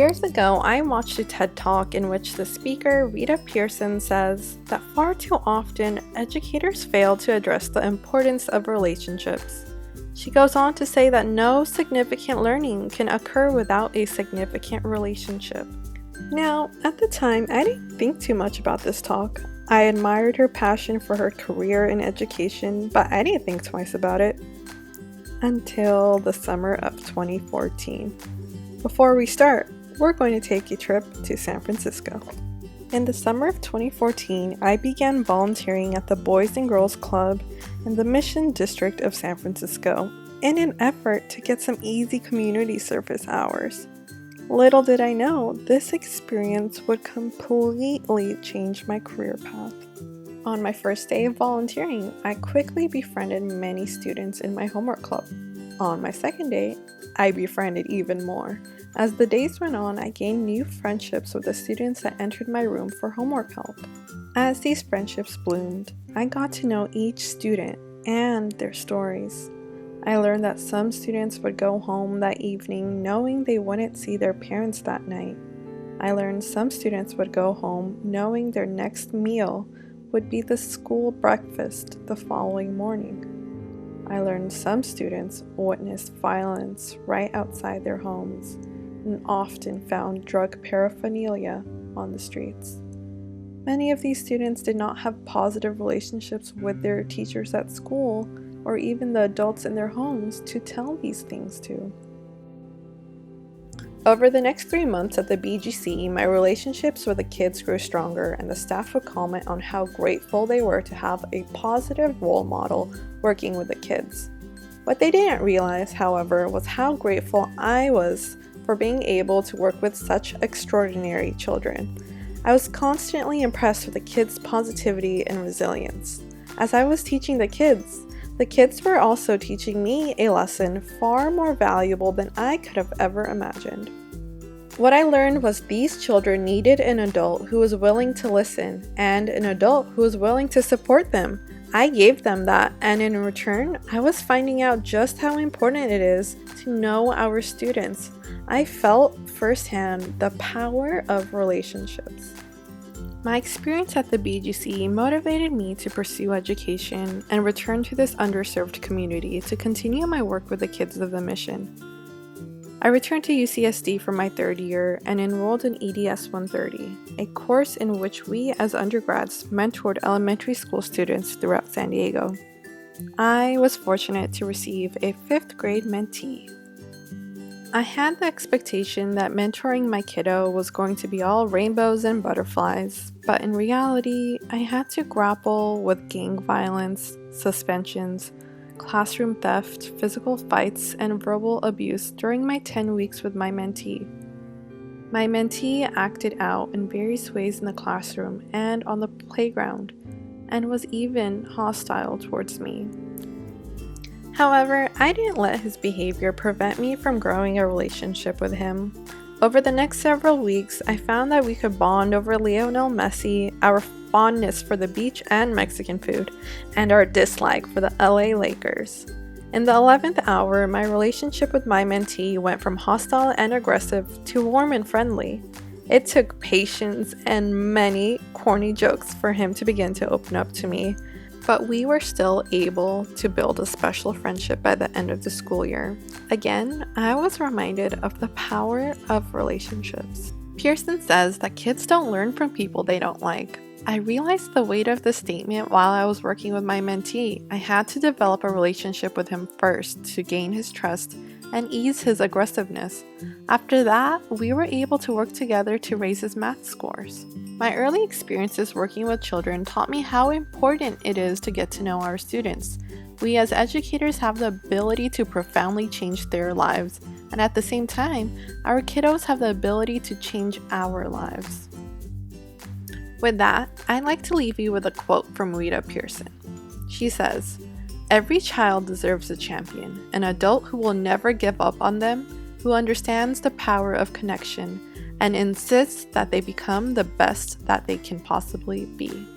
Years ago, I watched a TED Talk in which the speaker, Rita Pearson, says that far too often, educators fail to address the importance of relationships. She goes on to say that no significant learning can occur without a significant relationship. Now, at the time, I didn't think too much about this talk. I admired her passion for her career in education, but I didn't think twice about it until the summer of 2014. Before we start, we're going to take a trip to San Francisco. In the summer of 2014, I began volunteering at the Boys and Girls Club in the Mission District of San Francisco in an effort to get some easy community service hours. Little did I know, this experience would completely change my career path. On my first day of volunteering, I quickly befriended many students in my homework club. On my second day, I befriended even more. As the days went on, I gained new friendships with the students that entered my room for homework help. As these friendships bloomed, I got to know each student and their stories. I learned that some students would go home that evening knowing they wouldn't see their parents that night. I learned some students would go home knowing their next meal would be the school breakfast the following morning. I learned some students witnessed violence right outside their homes and often found drug paraphernalia on the streets. Many of these students did not have positive relationships with their teachers at school or even the adults in their homes to tell these things to. Over the next 3 months at the BGC, my relationships with the kids grew stronger, and the staff would comment on how grateful they were to have a positive role model working with the kids. What they didn't realize, however, was how grateful I was for being able to work with such extraordinary children. I was constantly impressed with the kids' positivity and resilience. As I was teaching the kids were also teaching me a lesson far more valuable than I could have ever imagined. What I learned was these children needed an adult who was willing to listen and an adult who was willing to support them. I gave them that, and in return, I was finding out just how important it is to know our students. I felt firsthand the power of relationships. My experience at the BGC motivated me to pursue education and return to this underserved community to continue my work with the kids of the mission. I returned to UCSD for my third year and enrolled in EDS 130, a course in which we as undergrads mentored elementary school students throughout San Diego. I was fortunate to receive a 5th grade mentee. I had the expectation that mentoring my kiddo was going to be all rainbows and butterflies, but in reality, I had to grapple with gang violence, suspensions, classroom theft, physical fights, and verbal abuse during my 10 weeks with my mentee. My mentee acted out in various ways in the classroom and on the playground, and was even hostile towards me. However, I didn't let his behavior prevent me from growing a relationship with him. Over the next several weeks, I found that we could bond over Lionel Messi, our fondness for the beach and Mexican food, and our dislike for the LA Lakers. In the 11th hour, my relationship with my mentee went from hostile and aggressive to warm and friendly. It took patience and many corny jokes for him to begin to open up to me, but we were still able to build a special friendship by the end of the school year. Again, I was reminded of the power of relationships. Pearson says that kids don't learn from people they don't like. I realized the weight of this statement while I was working with my mentee. I had to develop a relationship with him first to gain his trust and ease his aggressiveness. After that, we were able to work together to raise his math scores. My early experiences working with children taught me how important it is to get to know our students. We as educators have the ability to profoundly change their lives, and at the same time, our kiddos have the ability to change our lives. With that, I'd like to leave you with a quote from Rita Pearson. She says, "Every child deserves a champion, an adult who will never give up on them, who understands the power of connection, and insists that they become the best that they can possibly be."